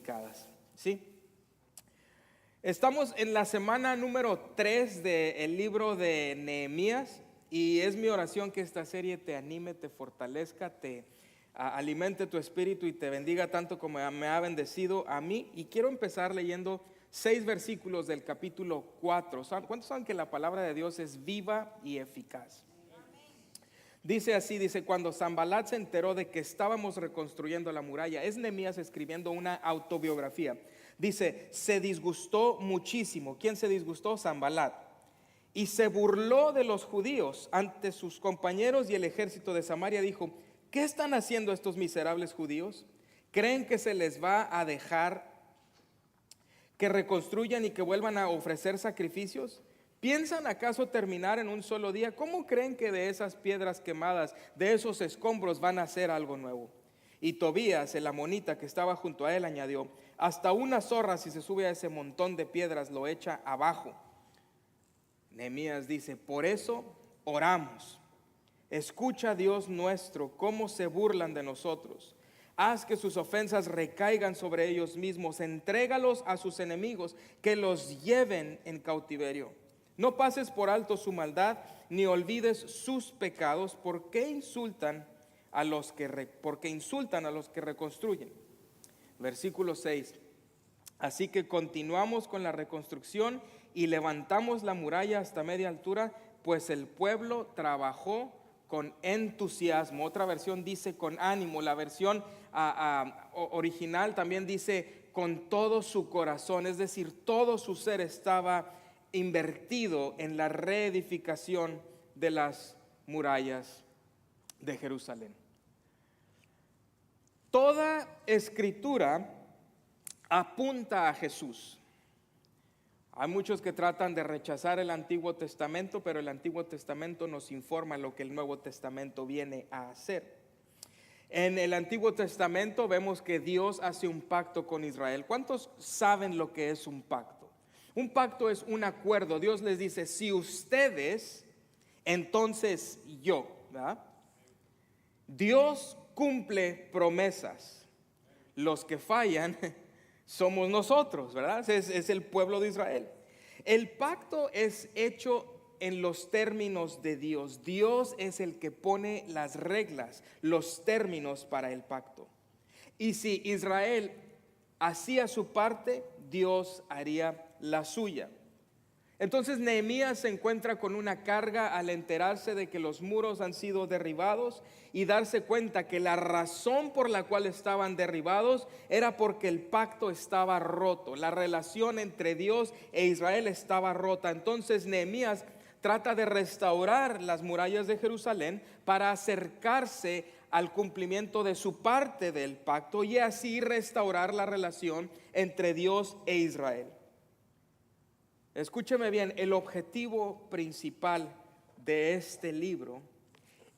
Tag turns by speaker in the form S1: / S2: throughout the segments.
S1: edificadas. ¿Sí? Estamos en la semana número 3 del libro de Nehemías y es mi oración que esta serie te anime, te fortalezca, te alimente tu espíritu y te bendiga tanto como me ha bendecido a mí. Y quiero empezar leyendo 6 versículos del capítulo 4. ¿Cuántos saben que la palabra de Dios es viva y eficaz? Dice así, dice: cuando Sanballat se enteró de que estábamos reconstruyendo la muralla, es Nehemías escribiendo una autobiografía. Dice, se disgustó muchísimo. ¿Quién se disgustó? Sanballat. Y se burló de los judíos ante sus compañeros y el ejército de Samaria. Dijo, ¿qué están haciendo estos miserables judíos? ¿Creen que se les va a dejar que reconstruyan y que vuelvan a ofrecer sacrificios? ¿Piensan acaso terminar en un solo día? ¿Cómo creen que de esas piedras quemadas, de esos escombros, van a hacer algo nuevo? Y Tobías, el amonita que estaba junto a él, añadió, hasta una zorra, si se sube a ese montón de piedras, lo echa abajo. Nehemías dice, por eso oramos. Escucha, Dios nuestro, cómo se burlan de nosotros. Haz que sus ofensas recaigan sobre ellos mismos. Entrégalos a sus enemigos, que los lleven en cautiverio. No pases por alto su maldad, ni olvides sus pecados, porque insultan a los que reconstruyen. Versículo 6. Así que continuamos con la reconstrucción y levantamos la muralla hasta media altura, pues el pueblo trabajó con entusiasmo. Otra versión dice con ánimo. La versión original también dice con todo su corazón, es decir, todo su ser estaba invertido en la reedificación de las murallas de Jerusalén. Toda escritura apunta a Jesús. Hay muchos que tratan de rechazar el Antiguo Testamento, pero el Antiguo Testamento nos informa lo que el Nuevo Testamento viene a hacer. En el Antiguo Testamento vemos que Dios hace un pacto con Israel. ¿Cuántos saben lo que es un pacto? Un pacto es un acuerdo. Dios les dice, si ustedes, entonces yo, ¿verdad? Dios cumple promesas. Los que fallan somos nosotros, ¿verdad? Es el pueblo de Israel. El pacto es hecho en los términos de Dios. Dios es el que pone las reglas, los términos para el pacto. Y si Israel hacía su parte, Dios haría la suya. Entonces Nehemías se encuentra con una carga al enterarse de que los muros han sido derribados y darse cuenta que la razón por la cual estaban derribados era porque el pacto estaba roto, la relación entre Dios e Israel estaba rota. Entonces Nehemías trata de restaurar las murallas de Jerusalén para acercarse al cumplimiento de su parte del pacto y así restaurar la relación entre Dios e Israel. Escúcheme bien, el objetivo principal de este libro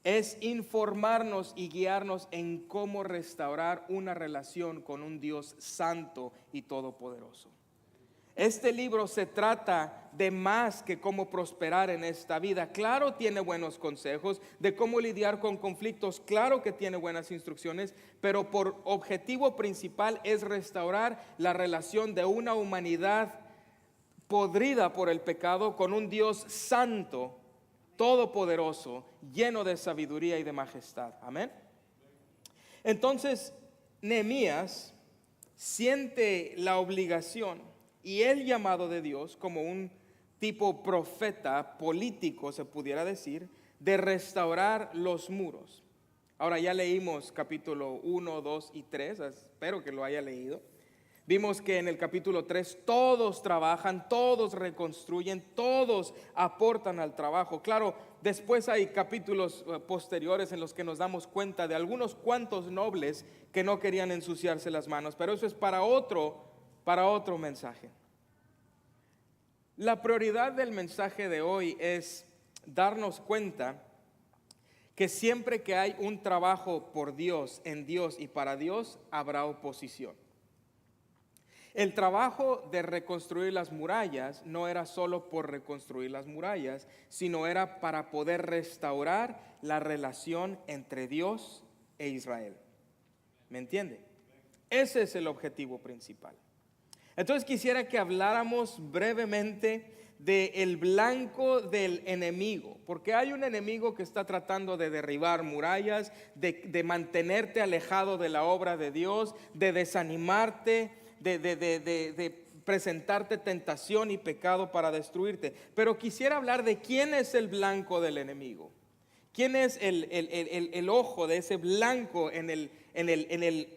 S1: es informarnos y guiarnos en cómo restaurar una relación con un Dios santo y todopoderoso. Este libro se trata de más que cómo prosperar en esta vida. Claro, tiene buenos consejos de cómo lidiar con conflictos. Claro que tiene buenas instrucciones, pero por objetivo principal es restaurar la relación de una humanidad podrida por el pecado con un Dios santo, todopoderoso, lleno de sabiduría y de majestad. Amén. Entonces, Nehemías siente la obligación y el llamado de Dios como un tipo profeta político, se pudiera decir, de restaurar los muros. Ahora ya leímos capítulo 1, 2 y 3, espero que lo haya leído. Vimos que en el capítulo 3 todos trabajan, todos reconstruyen, todos aportan al trabajo. Claro, después hay capítulos posteriores en los que nos damos cuenta de algunos cuantos nobles que no querían ensuciarse las manos, pero eso es para otro mensaje. La prioridad del mensaje de hoy es darnos cuenta que siempre que hay un trabajo por Dios, en Dios y para Dios, habrá oposición. El trabajo de reconstruir las murallas no era solo por reconstruir las murallas, sino era para poder restaurar la relación entre Dios e Israel. ¿Me entiende? Ese es el objetivo principal. Entonces quisiera que habláramos brevemente del blanco del enemigo, porque hay un enemigo que está tratando de derribar murallas, de mantenerte alejado de la obra de Dios, de desanimarte, de presentarte tentación y pecado para destruirte. Pero quisiera hablar de quién es el blanco del enemigo. ¿Quién es el ojo de ese blanco en el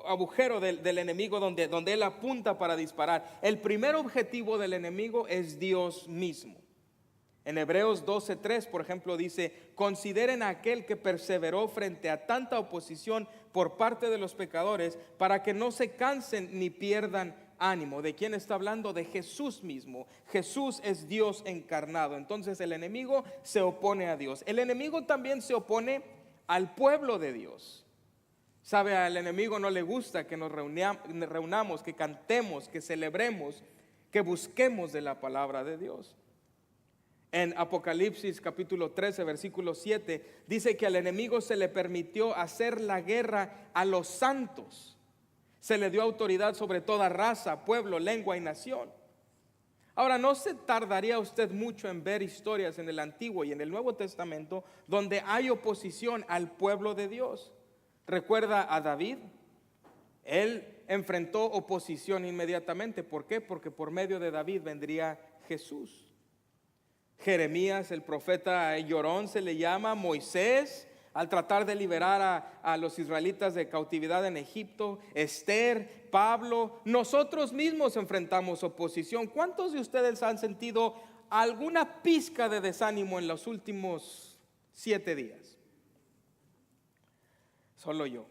S1: agujero del enemigo donde él apunta para disparar? El primer objetivo del enemigo es Dios mismo. En Hebreos 12:3, por ejemplo, dice: consideren a aquel que perseveró frente a tanta oposición por parte de los pecadores, para que no se cansen ni pierdan ánimo. ¿De quién está hablando? De Jesús mismo. Jesús es Dios encarnado. Entonces el enemigo se opone a Dios. El enemigo también se opone al pueblo de Dios. Sabe, al enemigo no le gusta que nos reunamos, que cantemos, que celebremos, que busquemos de la palabra de Dios. En Apocalipsis capítulo 13, versículo 7, dice que al enemigo se le permitió hacer la guerra a los santos. Se le dio autoridad sobre toda raza, pueblo, lengua y nación. Ahora, no se tardaría usted mucho en ver historias en el Antiguo y en el Nuevo Testamento donde hay oposición al pueblo de Dios. Recuerda a David. Él enfrentó oposición inmediatamente. ¿Por qué? Porque por medio de David vendría Jesús. Jeremías, el profeta llorón se le llama. Moisés, al tratar de liberar a los israelitas de cautividad en Egipto. Esther, Pablo. Nosotros mismos enfrentamos oposición. ¿Cuántos de ustedes han sentido alguna pizca de desánimo en los últimos 7 días? Solo yo.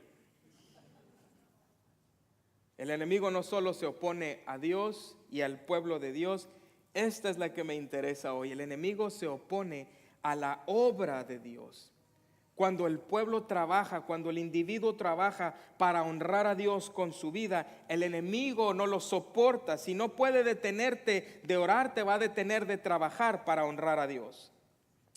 S1: El enemigo no solo se opone a Dios y al pueblo de Dios. Esta es la que me interesa hoy. El enemigo se opone a la obra de Dios. Cuando el pueblo trabaja, cuando el individuo trabaja para honrar a Dios con su vida, el enemigo no lo soporta. Si no puede detenerte de orar, te va a detener de trabajar para honrar a Dios.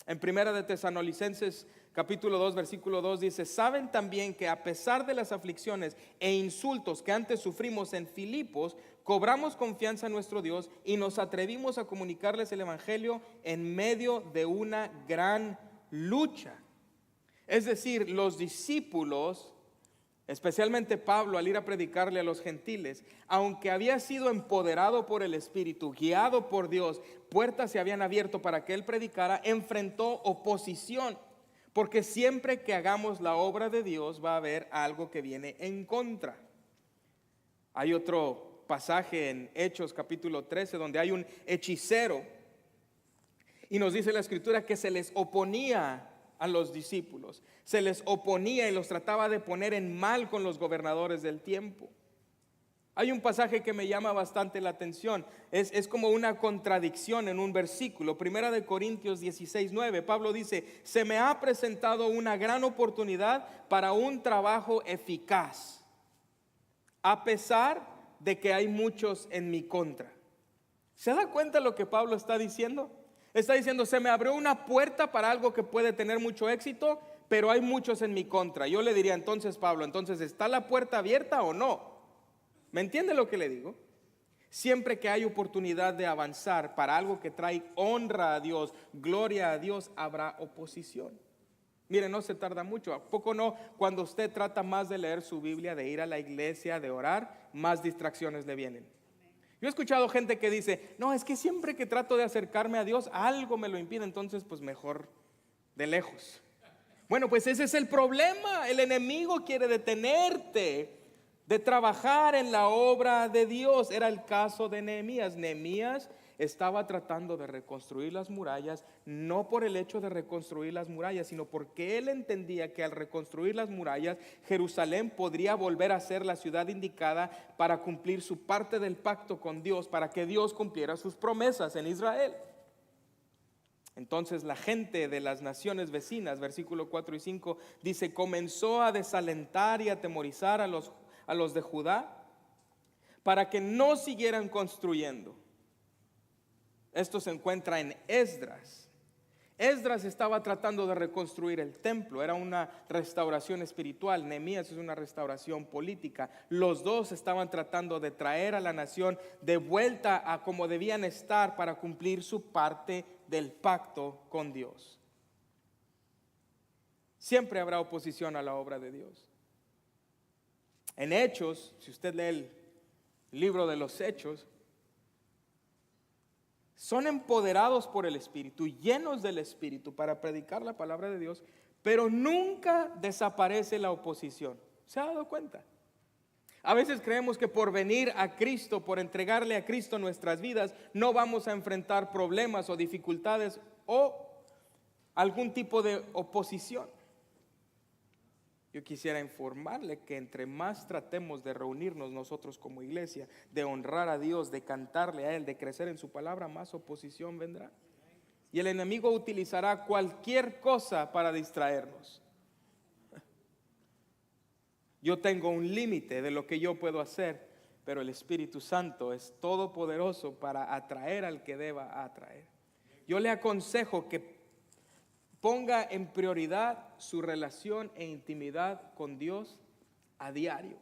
S1: En Primera de Tesalonicenses capítulo 2, versículo 2 dice: saben también que a pesar de las aflicciones e insultos que antes sufrimos en Filipos, cobramos confianza en nuestro Dios y nos atrevimos a comunicarles el evangelio en medio de una gran lucha. Es decir, los discípulos, especialmente Pablo, al ir a predicarle a los gentiles, aunque había sido empoderado por el Espíritu, guiado por Dios, puertas se habían abierto para que él predicara, enfrentó oposición. Porque siempre que hagamos la obra de Dios va a haber algo que viene en contra. Hay otro pasaje en Hechos capítulo 13 donde hay un hechicero y nos dice la Escritura que se les oponía a los discípulos, se les oponía y los trataba de poner en mal con los gobernadores del tiempo. Hay un pasaje que me llama bastante la atención, es como una contradicción en un versículo. Primera de Corintios 16:9, Pablo dice: se me ha presentado una gran oportunidad para un trabajo eficaz, a pesar de que hay muchos en mi contra. ¿Se da cuenta lo que Pablo está diciendo? Está diciendo: se me abrió una puerta para algo que puede tener mucho éxito, pero hay muchos en mi contra. Yo le diría entonces, Pablo, entonces, ¿está la puerta abierta o no? ¿Me entiende lo que le digo? Siempre que hay oportunidad de avanzar para algo que trae honra a Dios, gloria a Dios, habrá oposición. Mire, no se tarda mucho. ¿A poco no? Cuando usted trata más de leer su Biblia, de ir a la iglesia, de orar, más distracciones le vienen. Yo he escuchado gente que dice: no, es que siempre que trato de acercarme a Dios, algo me lo impide, entonces pues mejor de lejos. Bueno, pues ese es el problema. El enemigo quiere detenerte de trabajar en la obra de Dios. Era el caso de Nehemías. Nehemías estaba tratando de reconstruir las murallas, no por el hecho de reconstruir las murallas, sino porque él entendía que al reconstruir las murallas, Jerusalén podría volver a ser la ciudad indicada para cumplir su parte del pacto con Dios, para que Dios cumpliera sus promesas en Israel. Entonces la gente de las naciones vecinas, versículo 4 y 5, dice: comenzó a desalentar y atemorizar a los de Judá para que no siguieran construyendo. Esto se encuentra en Esdras. Esdras estaba tratando de reconstruir el templo, era una restauración espiritual. Nehemías es una restauración política. Los dos estaban tratando de traer a la nación de vuelta a como debían estar para cumplir su parte del pacto con Dios. Siempre habrá oposición a la obra de Dios. En Hechos, si usted lee el libro de los Hechos, son empoderados por el Espíritu, llenos del Espíritu para predicar la palabra de Dios, pero nunca desaparece la oposición. ¿Se ha dado cuenta? A veces creemos que por venir a Cristo, por entregarle a Cristo nuestras vidas, no vamos a enfrentar problemas o dificultades o algún tipo de oposición. Yo quisiera informarle que entre más tratemos de reunirnos nosotros como iglesia, de honrar a Dios, de cantarle a Él, de crecer en su palabra, más oposición vendrá. Y el enemigo utilizará cualquier cosa para distraernos. Yo tengo un límite de lo que yo puedo hacer, pero el Espíritu Santo es todopoderoso para atraer al que deba atraer. Yo le aconsejo que ponga en prioridad su relación e intimidad con Dios a diario.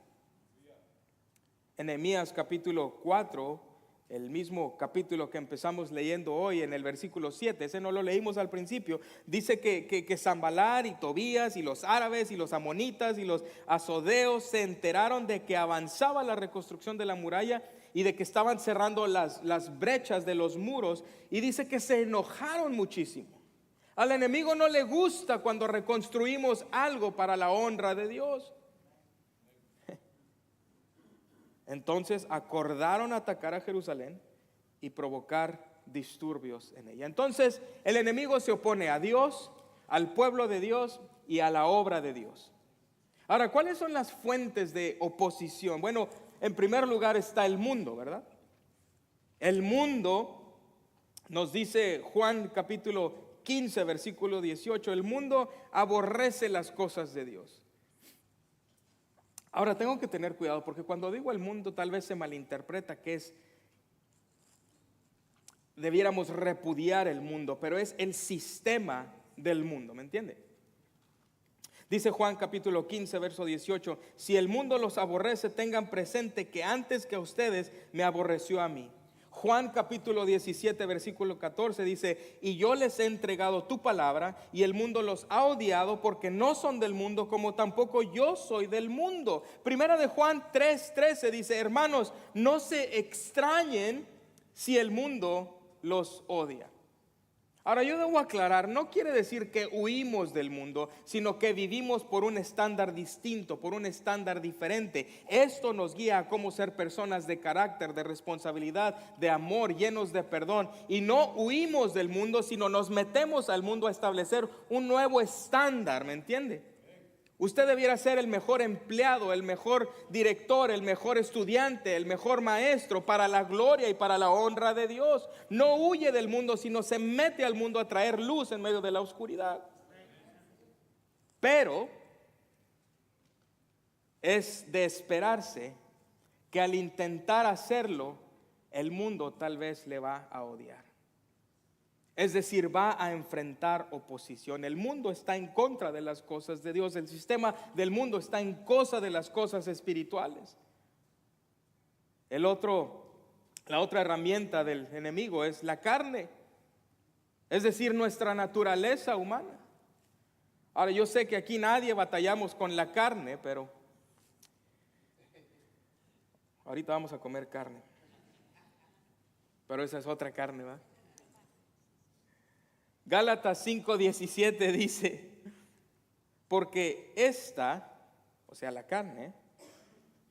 S1: En Nehemías capítulo 4, el mismo capítulo que empezamos leyendo hoy, en el versículo 7, ese no lo leímos al principio, dice que Sanbalat y Tobías y los árabes y los amonitas y los asodeos se enteraron de que avanzaba la reconstrucción de la muralla y de que estaban cerrando las brechas de los muros, y dice que se enojaron muchísimo. Al enemigo no le gusta cuando reconstruimos algo para la honra de Dios. Entonces acordaron atacar a Jerusalén y provocar disturbios en ella. Entonces el enemigo se opone a Dios, al pueblo de Dios y a la obra de Dios. Ahora, ¿cuáles son las fuentes de oposición? Bueno, en primer lugar está el mundo, ¿verdad? El mundo, nos dice Juan capítulo 15, versículo 18, el mundo aborrece las cosas de Dios. Ahora tengo que tener cuidado porque cuando digo el mundo tal vez se malinterpreta que debiéramos repudiar el mundo, pero es el sistema del mundo, ¿me entiende? Dice Juan capítulo 15, verso 18, si el mundo los aborrece, tengan presente que antes que a ustedes me aborreció a mí. Juan capítulo 17, versículo 14 dice, y yo les he entregado tu palabra y el mundo los ha odiado porque no son del mundo como tampoco yo soy del mundo. Primera de Juan 3:13 dice, hermanos, no se extrañen si el mundo los odia. Ahora yo debo aclarar, no quiere decir que huimos del mundo, sino que vivimos por un estándar distinto, por un estándar diferente. Esto nos guía a cómo ser personas de carácter, de responsabilidad, de amor, llenos de perdón. Y no huimos del mundo, sino nos metemos al mundo a establecer un nuevo estándar, ¿me entiende? Usted debiera ser el mejor empleado, el mejor director, el mejor estudiante, el mejor maestro para la gloria y para la honra de Dios. No huye del mundo, sino se mete al mundo a traer luz en medio de la oscuridad. Pero es de esperarse que al intentar hacerlo, el mundo tal vez le va a odiar. Es decir, va a enfrentar oposición. El mundo está en contra de las cosas de Dios. El sistema del mundo está en contra de las cosas espirituales. La otra herramienta del enemigo es la carne. Es decir, nuestra naturaleza humana. Ahora, yo sé que aquí nadie batallamos con la carne, pero ahorita vamos a comer carne. Pero esa es otra carne, ¿verdad? Gálatas 5:17 dice, porque esta, o sea la carne,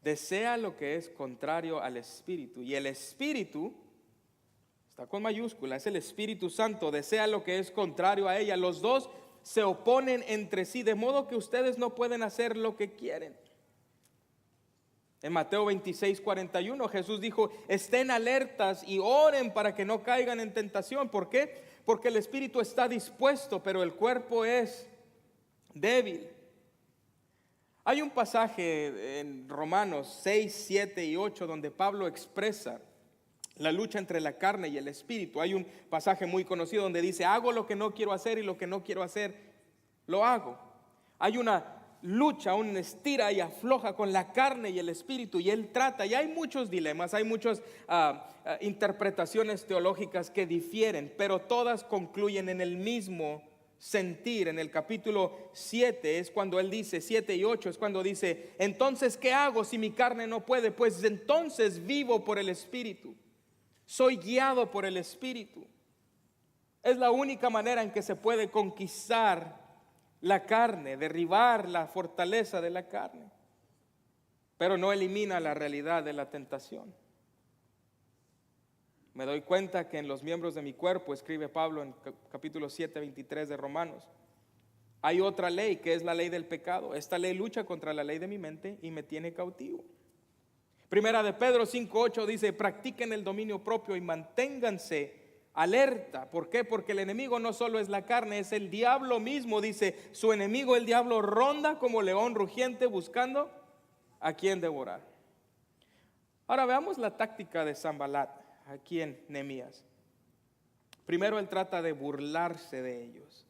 S1: desea lo que es contrario al Espíritu. Y el Espíritu, está con mayúscula, es el Espíritu Santo, desea lo que es contrario a ella. Los dos se oponen entre sí, de modo que ustedes no pueden hacer lo que quieren. En Mateo 26:41 Jesús dijo, estén alertas y oren para que no caigan en tentación. ¿Por qué? Porque el espíritu está dispuesto, pero el cuerpo es débil. Hay un pasaje en Romanos 6, 7 y 8 donde Pablo expresa La lucha entre la carne y el espíritu. Hay un pasaje muy conocido donde dice, hago lo que no quiero hacer y lo que no quiero hacer, lo hago. Hay una lucha, un estira y afloja con la carne y el espíritu, y él trata, y hay muchos dilemas, hay muchas interpretaciones teológicas que difieren, pero todas concluyen en el mismo sentir. En el capítulo 7 es cuando él dice, 7 y 8 es cuando dice, entonces ¿qué hago si mi carne no puede? Pues entonces vivo por el espíritu. Soy guiado por el Espíritu. Es la única manera en que se puede conquistar la carne, derribar la fortaleza de la carne. Pero no elimina la realidad de la tentación. Me doy cuenta que en los miembros de mi cuerpo, escribe Pablo en capítulo 7, 23 de Romanos, hay otra ley que es la ley del pecado. Esta ley lucha contra la ley de mi mente y me tiene cautivo. Primera de Pedro 5:8 dice, practiquen el dominio propio y manténganse alerta. ¿Por qué? Porque el enemigo no solo es la carne, es el diablo mismo. Dice, su enemigo el diablo ronda como león rugiente buscando a quien devorar. Ahora veamos la táctica de Sanbalat aquí en Nehemías. Primero él trata de burlarse de ellos.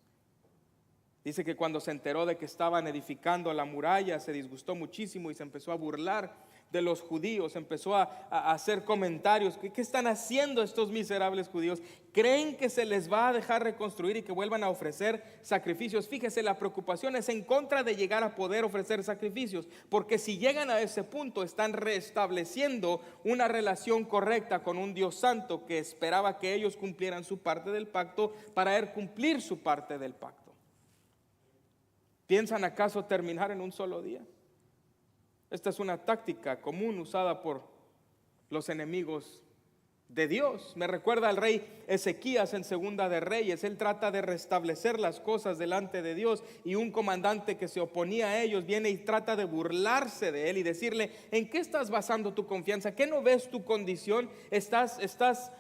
S1: Dice que cuando se enteró de que estaban edificando la muralla, se disgustó muchísimo y se empezó a burlar de los judíos, empezó a hacer comentarios. ¿Qué están haciendo estos miserables judíos? ¿Creen que se les va a dejar reconstruir y que vuelvan a ofrecer sacrificios? Fíjese, la preocupación es en contra de llegar a poder ofrecer sacrificios, porque si llegan a ese punto están restableciendo una relación correcta con un Dios santo que esperaba que ellos cumplieran su parte del pacto para él cumplir su parte del pacto. ¿Piensan acaso terminar en un solo día? Esta es una táctica común usada por los enemigos de Dios. Me recuerda al rey Ezequías en Segunda de Reyes. Él trata de restablecer las cosas delante de Dios, y un comandante que se oponía a ellos viene y trata de burlarse de él y decirle, ¿en qué estás basando tu confianza? ¿Qué no ves tu condición? Estás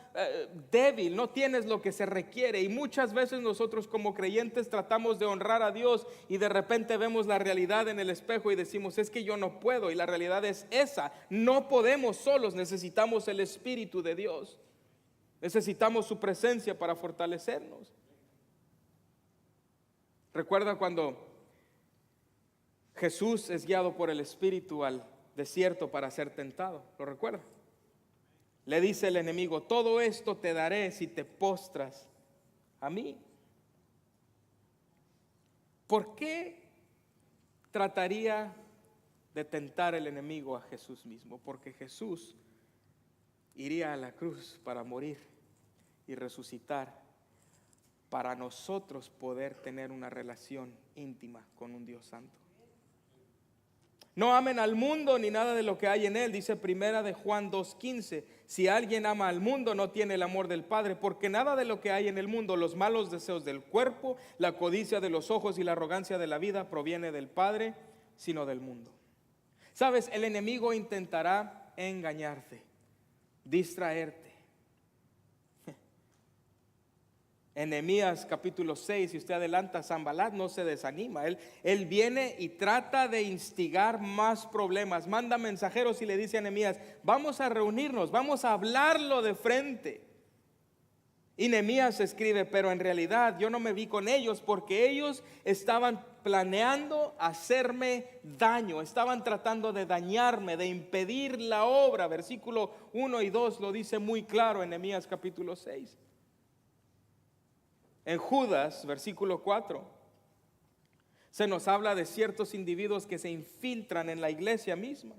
S1: débil, no tienes lo que se requiere. Y muchas veces nosotros como creyentes tratamos de honrar a Dios y de repente vemos la realidad en el espejo y decimos, es que yo no puedo. Y la realidad es esa, no podemos solos, necesitamos el Espíritu de Dios. Necesitamos su presencia para fortalecernos. Recuerda cuando Jesús es guiado por el Espíritu al desierto para ser tentado, ¿lo recuerda? Le dice el enemigo, todo esto te daré si te postras a mí. ¿Por qué trataría de tentar el enemigo a Jesús mismo? Porque Jesús iría a la cruz para morir y resucitar, para nosotros poder tener una relación íntima con un Dios santo. No amen al mundo ni nada de lo que hay en él, dice Primera de Juan 2:15. Si alguien ama al mundo, no tiene el amor del Padre, porque nada de lo que hay en el mundo, los malos deseos del cuerpo, la codicia de los ojos y la arrogancia de la vida, proviene del Padre, sino del mundo. Sabes, el enemigo intentará engañarte, distraerte. En Nehemías capítulo 6, si usted adelanta, Sanbalat no se desanima. Él viene y trata de instigar más problemas. Manda mensajeros y le dice a Nehemías, vamos a reunirnos, vamos a hablarlo de frente. Y Nehemías escribe, pero en realidad yo no me vi con ellos porque ellos estaban planeando hacerme daño. Estaban tratando de dañarme, de impedir la obra. Versículo 1 y 2 lo dice muy claro en Nehemías capítulo 6. En Judas, versículo 4, se nos habla de ciertos individuos que se infiltran en la iglesia misma.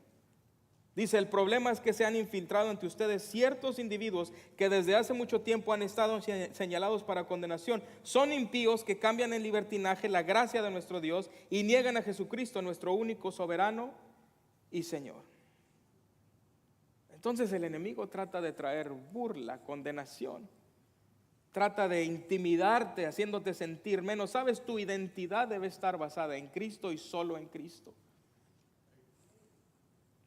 S1: Dice, el problema es que se han infiltrado entre ustedes ciertos individuos que desde hace mucho tiempo han estado señalados para condenación. Son impíos que cambian en libertinaje la gracia de nuestro Dios y niegan a Jesucristo, nuestro único soberano y Señor. Entonces el enemigo trata de traer burla, condenación. Trata de intimidarte, haciéndote sentir menos. Sabes, tu identidad debe estar basada en Cristo y solo en Cristo.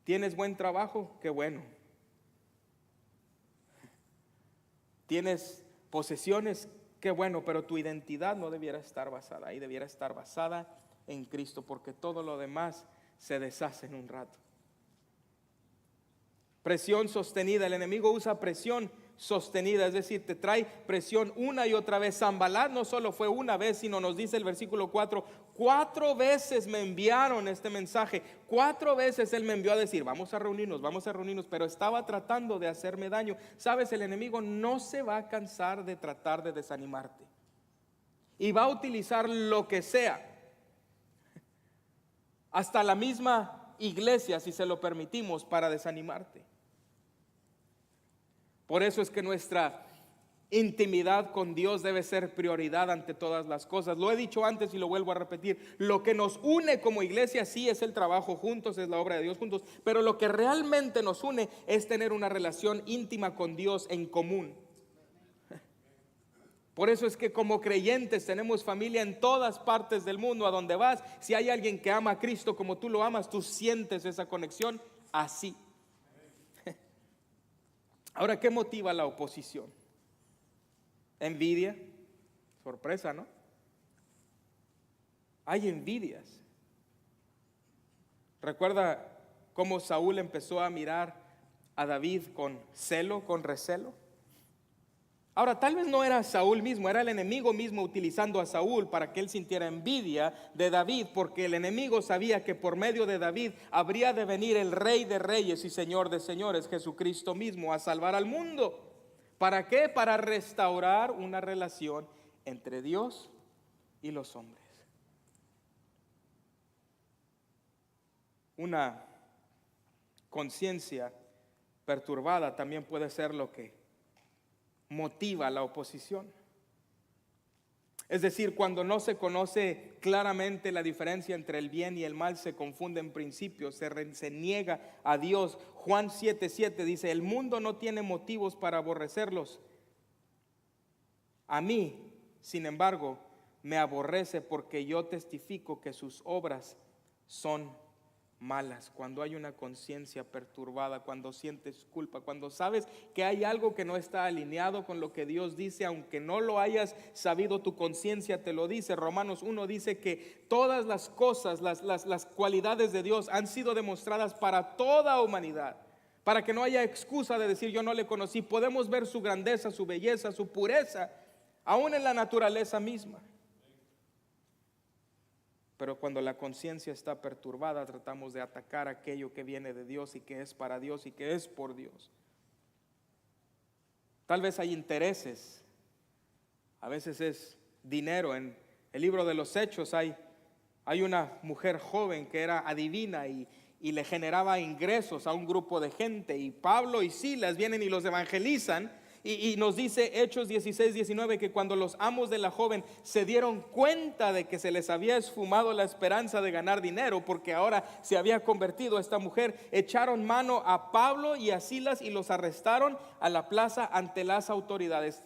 S1: ¿Tienes buen trabajo? Qué bueno. ¿Tienes posesiones? Qué bueno, pero tu identidad no debiera estar basada ahí, debiera estar basada en Cristo, porque todo lo demás se deshace en un rato. Presión sostenida. El enemigo usa presión sostenida, es decir, te trae presión una y otra vez. Sanbalat no solo fue una vez, sino nos dice el versículo 4, 4 veces me enviaron este mensaje, 4 veces él me envió a decir, vamos a reunirnos, pero estaba tratando de hacerme daño. Sabes, el enemigo no se va a cansar de tratar de desanimarte y va a utilizar lo que sea, hasta la misma iglesia, si se lo permitimos, para desanimarte. Por eso es que nuestra intimidad con Dios debe ser prioridad ante todas las cosas. Lo he dicho antes y lo vuelvo a repetir. Lo que nos une como iglesia sí es el trabajo juntos, es la obra de Dios juntos. Pero lo que realmente nos une es tener una relación íntima con Dios en común. Por eso es que como creyentes tenemos familia en todas partes del mundo. A donde vas, si hay alguien que ama a Cristo como tú lo amas, tú sientes esa conexión así. Ahora, ¿qué motiva la oposición? Envidia. Sorpresa, ¿no? Hay envidias. ¿Recuerda cómo Saúl empezó a mirar a David con celo, con recelo? Ahora, tal vez no era Saúl mismo, era el enemigo mismo utilizando a Saúl para que él sintiera envidia de David, porque el enemigo sabía que por medio de David habría de venir el Rey de Reyes y Señor de Señores, Jesucristo mismo, a salvar al mundo. ¿Para qué? Para restaurar una relación entre Dios y los hombres. Una conciencia perturbada también puede ser lo que motiva la oposición. Es decir, cuando no se conoce claramente la diferencia entre el bien y el mal, se confunden principios, se niega a Dios. Juan 7:7 dice, el mundo no tiene motivos para aborrecerlos. A mí, sin embargo, me aborrece porque yo testifico que sus obras son malas. Cuando hay una conciencia perturbada, cuando sientes culpa, cuando sabes que hay algo que no está alineado con lo que Dios dice, aunque no lo hayas sabido, tu conciencia te lo dice. Romanos 1 dice que todas las cosas, las cualidades de Dios han sido demostradas para toda humanidad, para que no haya excusa de decir yo no le conocí. Podemos ver su grandeza, su belleza, su pureza, aún en la naturaleza misma. Pero cuando la conciencia está perturbada, tratamos de atacar aquello que viene de Dios y que es para Dios y que es por Dios. Tal vez hay intereses, a veces es dinero. En el libro de los Hechos hay una mujer joven que era adivina y le generaba ingresos a un grupo de gente, y Pablo y Silas vienen y los evangelizan. Y nos dice Hechos 16:19 que cuando los amos de la joven se dieron cuenta de que se les había esfumado la esperanza de ganar dinero, porque ahora se había convertido esta mujer, echaron mano a Pablo y a Silas y los arrestaron a la plaza ante las autoridades.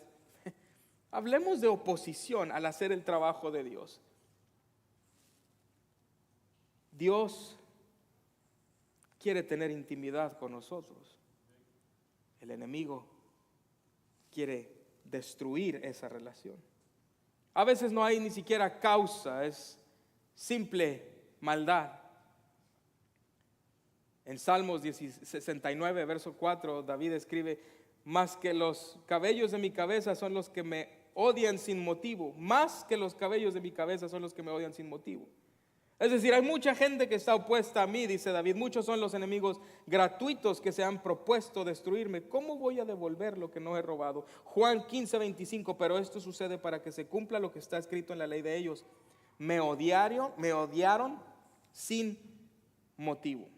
S1: Hablemos de oposición al hacer el trabajo de Dios. Dios quiere tener intimidad con nosotros. El enemigo quiere destruir esa relación. A veces no hay ni siquiera causa, es simple maldad. En Salmos 69, verso 4, David escribe, más que los cabellos de mi cabeza son los que me odian sin motivo, más que los cabellos de mi cabeza son los que me odian sin motivo. Es decir, hay mucha gente que está opuesta a mí, dice David. Muchos son los enemigos gratuitos que se han propuesto destruirme. ¿Cómo voy a devolver lo que no he robado? Juan 15:25, pero esto sucede para que se cumpla lo que está escrito en la ley de ellos. Me odiaron sin motivo.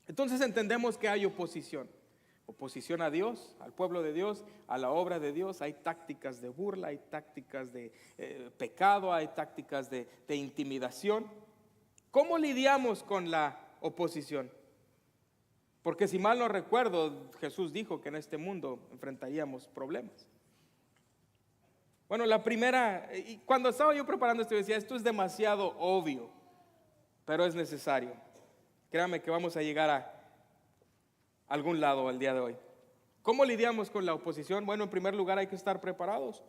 S1: Entonces entendemos que hay oposición. Oposición a Dios, al pueblo de Dios, a la obra de Dios. Hay tácticas de burla, hay tácticas de pecado, hay tácticas de intimidación. ¿Cómo lidiamos con la oposición? Porque si mal no recuerdo, Jesús dijo que en este mundo enfrentaríamos problemas. Bueno, la primera, y cuando estaba yo preparando esto, decía, esto es demasiado obvio, pero es necesario. Créame que vamos a llegar a algún lado el día de hoy. ¿Cómo lidiamos con la oposición? Bueno, en primer lugar hay que estar preparados.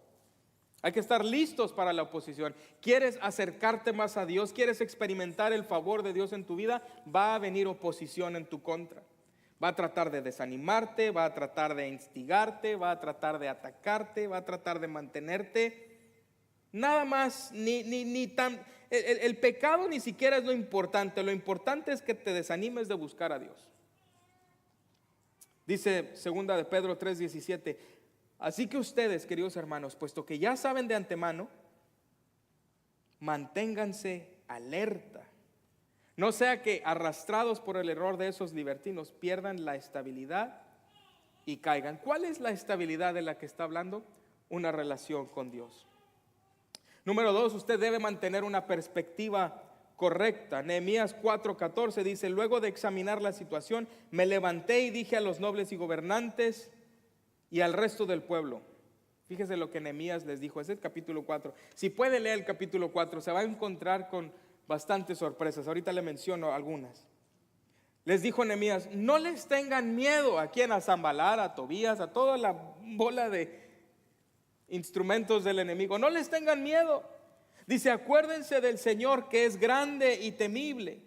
S1: Hay que estar listos para la oposición. ¿Quieres acercarte más a Dios? ¿Quieres experimentar el favor de Dios en tu vida? Va a venir oposición en tu contra. Va a tratar de desanimarte, va a tratar de instigarte, va a tratar de atacarte, va a tratar de mantenerte. Nada más, el pecado ni siquiera es lo importante es que te desanimes de buscar a Dios. Dice 2 de Pedro 3:17, así que ustedes, queridos hermanos, puesto que ya saben de antemano, manténganse alerta. No sea que arrastrados por el error de esos libertinos pierdan la estabilidad y caigan. ¿Cuál es la estabilidad de la que está hablando? Una relación con Dios. Número 2, usted debe mantener una perspectiva correcta. Nehemías 4:14 dice, luego de examinar la situación, me levanté y dije a los nobles y gobernantes y al resto del pueblo. Fíjese lo que Nehemías les dijo, ese es el capítulo 4. Si puede leer el capítulo 4, se va a encontrar con bastantes sorpresas. Ahorita le menciono algunas. Les dijo Nehemías, no les tengan miedo. ¿A quién? A Sanbalat, a Tobías, a toda la bola de instrumentos del enemigo. No les tengan miedo. Dice, acuérdense del Señor que es grande y temible.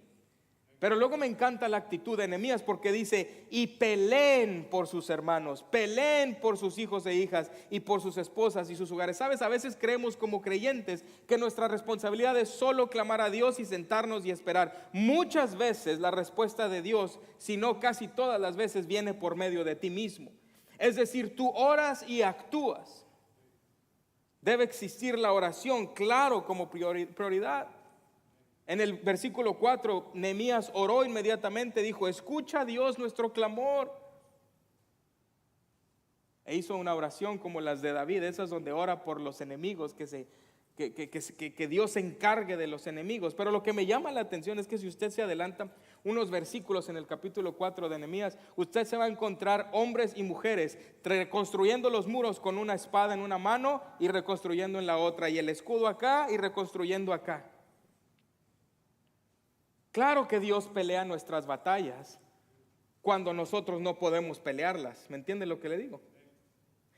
S1: Pero luego me encanta la actitud de Nehemías porque dice, y peleen por sus hermanos, peleen por sus hijos e hijas y por sus esposas y sus hogares. Sabes, a veces creemos como creyentes que nuestra responsabilidad es solo clamar a Dios y sentarnos y esperar. Muchas veces la respuesta de Dios, si no casi todas las veces, viene por medio de ti mismo. Es decir, tú oras y actúas. Debe existir la oración, claro, como prioridad. En el versículo 4, Nehemías oró inmediatamente, dijo, escucha Dios nuestro clamor. E hizo una oración como las de David, esas donde ora por los enemigos, que Dios se encargue de los enemigos. Pero lo que me llama la atención es que si usted se adelanta unos versículos en el capítulo 4 de Nehemías, usted se va a encontrar hombres y mujeres reconstruyendo los muros con una espada en una mano y reconstruyendo en la otra, y el escudo acá y reconstruyendo acá. Claro que Dios pelea nuestras batallas cuando nosotros no podemos pelearlas. ¿Me entiende lo que le digo?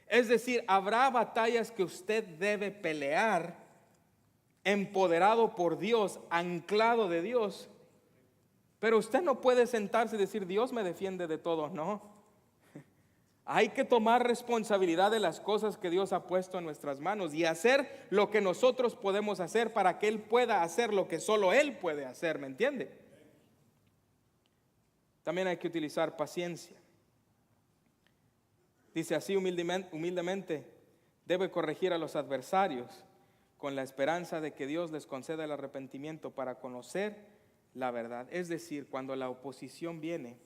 S1: Es decir, habrá batallas que usted debe pelear empoderado por Dios, anclado de Dios. Pero usted no puede sentarse y decir, Dios me defiende de todo. No. Hay que tomar responsabilidad de las cosas que Dios ha puesto en nuestras manos y hacer lo que nosotros podemos hacer para que Él pueda hacer lo que solo Él puede hacer, ¿me entiende? También hay que utilizar paciencia. Dice así humildemente, debe corregir a los adversarios con la esperanza de que Dios les conceda el arrepentimiento para conocer la verdad. Es decir, cuando la oposición viene,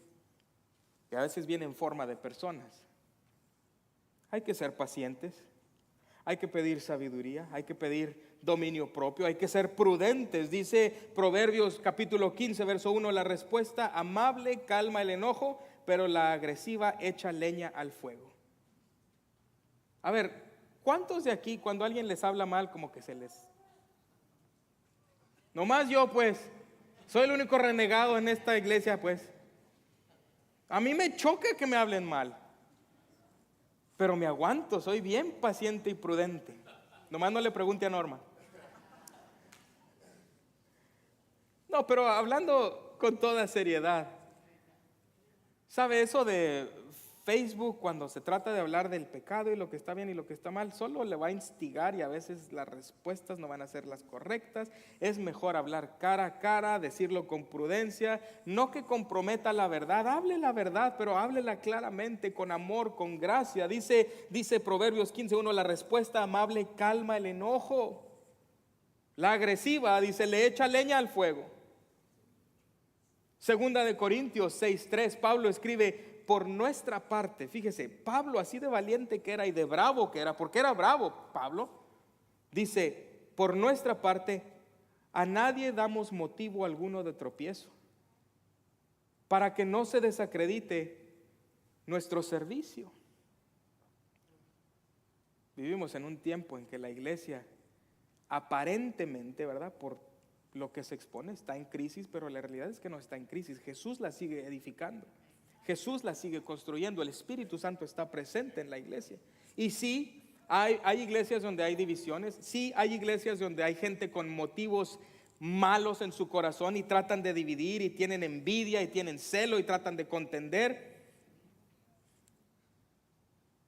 S1: que a veces viene en forma de personas, hay que ser pacientes, hay que pedir sabiduría, hay que pedir dominio propio, hay que ser prudentes. Dice Proverbios capítulo 15, verso 1, la respuesta amable calma el enojo, pero la agresiva echa leña al fuego. A ver, ¿cuántos de aquí cuando alguien les habla mal como que se les... Nomás yo pues, soy el único renegado en esta iglesia pues. A mí me choca que me hablen mal, pero me aguanto, soy bien paciente y prudente. Nomás no le pregunte a Norma. No, pero hablando con toda seriedad, ¿sabe eso de Facebook cuando se trata de hablar del pecado y lo que está bien y lo que está mal? Solo le va a instigar y a veces las respuestas no van a ser las correctas. Es mejor hablar cara a cara, decirlo con prudencia, no que comprometa la verdad. Hable la verdad, pero háblela claramente, con amor, con gracia. Dice Proverbios 15:1, la respuesta amable calma el enojo. La agresiva, dice, le echa leña al fuego. Segunda de Corintios 6:3, Pablo escribe, por nuestra parte, fíjese, Pablo así de valiente que era y de bravo que era, porque era bravo Pablo, dice, por nuestra parte, a nadie damos motivo alguno de tropiezo, para que no se desacredite nuestro servicio. Vivimos en un tiempo en que la iglesia aparentemente, ¿verdad?, por lo que se expone, está en crisis, pero la realidad es que no está en crisis. Jesús la sigue edificando, Jesús la sigue construyendo, el Espíritu Santo está presente en la iglesia. Y sí, hay iglesias donde hay divisiones, sí hay iglesias donde hay gente con motivos malos en su corazón y tratan de dividir y tienen envidia y tienen celo y tratan de contender.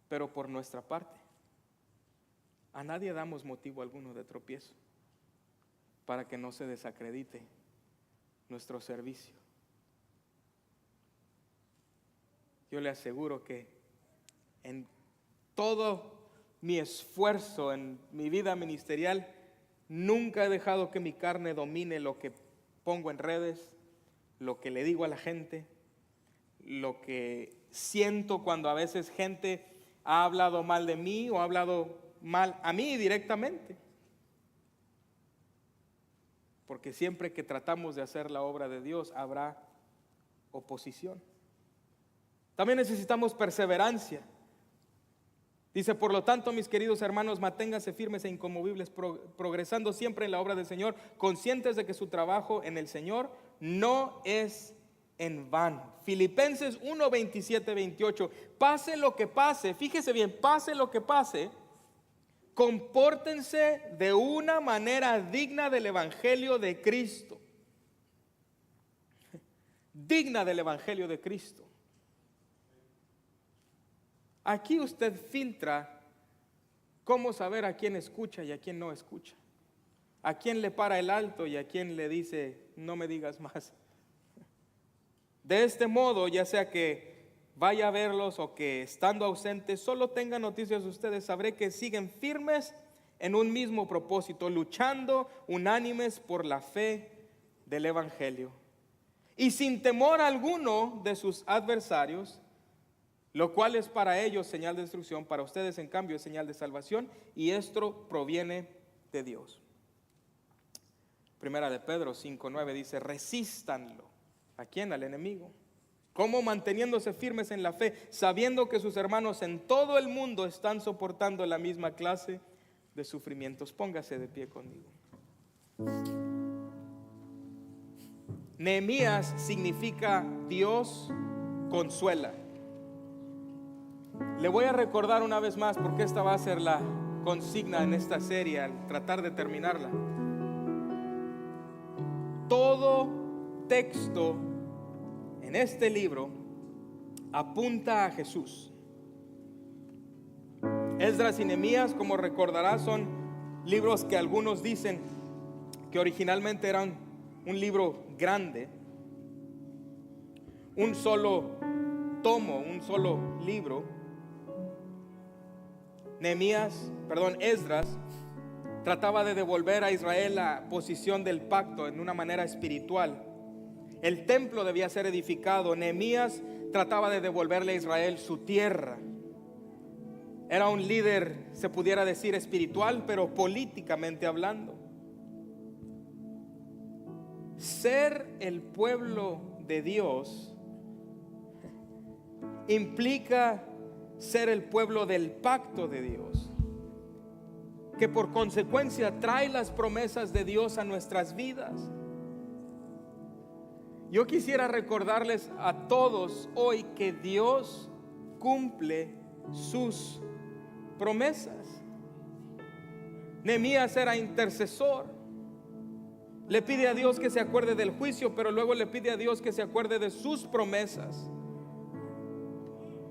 S1: Pero por nuestra parte, a nadie damos motivo alguno de tropiezo para que no se desacredite nuestro servicio. Yo le aseguro que en todo mi esfuerzo, en mi vida ministerial, nunca he dejado que mi carne domine lo que pongo en redes, lo que le digo a la gente, lo que siento cuando a veces gente ha hablado mal de mí o ha hablado mal a mí directamente. Porque siempre que tratamos de hacer la obra de Dios habrá oposición. También necesitamos perseverancia. Dice, por lo tanto, mis queridos hermanos, manténganse firmes e inconmovibles, progresando siempre en la obra del Señor, conscientes de que su trabajo en el Señor no es en vano. Filipenses 1, 27, 28. Pase lo que pase, fíjese bien, pase lo que pase, compórtense de una manera digna del Evangelio de Cristo. Digna del Evangelio de Cristo. Aquí usted filtra cómo saber a quién escucha y a quién no escucha. A quién le para el alto y a quién le dice, no me digas más. De este modo, ya sea que vaya a verlos o que estando ausentes solo tenga noticias de ustedes, sabré que siguen firmes en un mismo propósito, luchando unánimes por la fe del Evangelio. Y sin temor alguno de sus adversarios, lo cual es para ellos señal de destrucción, para ustedes en cambio es señal de salvación, y esto proviene de Dios. Primera de Pedro 5:9 dice, resístanlo. ¿A quién? Al enemigo. ¿Cómo? Manteniéndose firmes en la fe, sabiendo que sus hermanos en todo el mundo están soportando la misma clase de sufrimientos. Póngase de pie conmigo. Nehemías significa Dios consuela. Le voy a recordar una vez más, porque esta va a ser la consigna en esta serie al tratar de terminarla. Todo texto en este libro apunta a Jesús. Esdras y Nehemías, como recordarás, son libros que algunos dicen que originalmente eran un libro grande, un solo tomo, un solo libro. Esdras trataba de devolver a Israel la posición del pacto en una manera espiritual. El templo debía ser edificado. Nehemías trataba de devolverle a Israel su tierra. Era un líder, se pudiera decir, espiritual, pero políticamente hablando. Ser el pueblo de Dios implica ser el pueblo del pacto de Dios, que por consecuencia trae las promesas de Dios a nuestras vidas. Yo quisiera recordarles a todos hoy que Dios cumple sus promesas. Nehemías era intercesor. Le pide a Dios que se acuerde del juicio, pero luego le pide a Dios que se acuerde de sus promesas.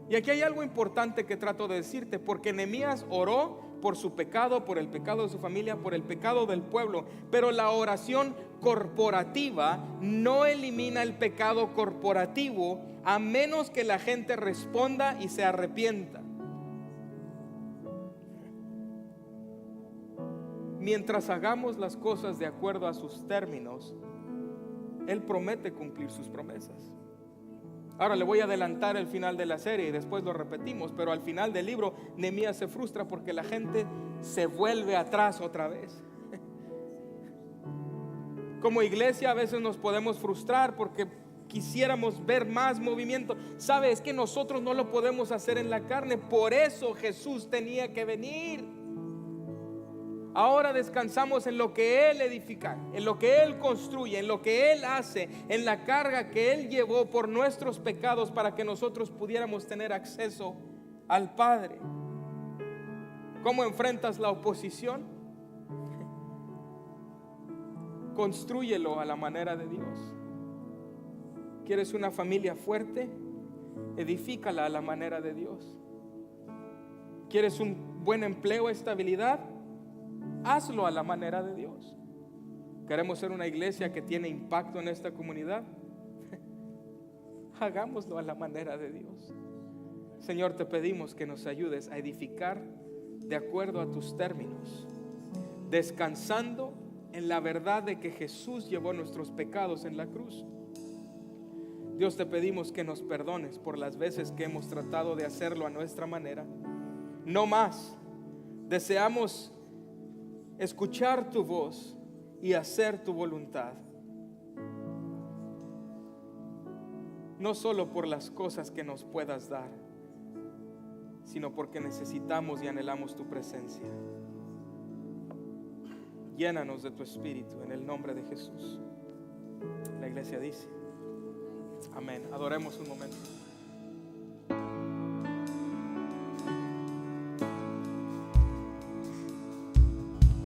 S1: Y aquí hay algo importante que trato de decirte, porque Nehemías oró por su pecado, por el pecado de su familia, por el pecado del pueblo, pero la oración corporativa no elimina el pecado corporativo a menos que la gente responda y se arrepienta. Mientras hagamos las cosas de acuerdo a sus términos, Él promete cumplir sus promesas. Ahora le voy a adelantar el final de la serie y después lo repetimos, pero al final del libro Nehemías se frustra porque la gente se vuelve atrás otra vez. Como iglesia a veces nos podemos frustrar porque quisiéramos ver más movimiento. ¿Sabe? Es que nosotros no lo podemos hacer en la carne, por eso Jesús tenía que venir. Ahora descansamos en lo que Él edifica, en lo que Él construye, en lo que Él hace, en la carga que Él llevó por nuestros pecados para que nosotros pudiéramos tener acceso al Padre. ¿Cómo enfrentas la oposición? Constrúyelo a la manera de Dios. ¿Quieres una familia fuerte? Edifícala a la manera de Dios. ¿Quieres un buen empleo, estabilidad? Hazlo a la manera de Dios. ¿Queremos ser una iglesia que tiene impacto en esta comunidad? Hagámoslo a la manera de Dios. Señor, te pedimos que nos ayudes a edificar de acuerdo a tus términos, descansando en la verdad de que Jesús llevó nuestros pecados en la cruz. Dios, te pedimos que nos perdones por las veces que hemos tratado de hacerlo a nuestra manera. No más. Deseamos escuchar tu voz y hacer tu voluntad. No solo por las cosas que nos puedas dar, sino porque necesitamos y anhelamos tu presencia. Llénanos de tu espíritu en el nombre de Jesús. La iglesia dice: amén. Adoremos un momento.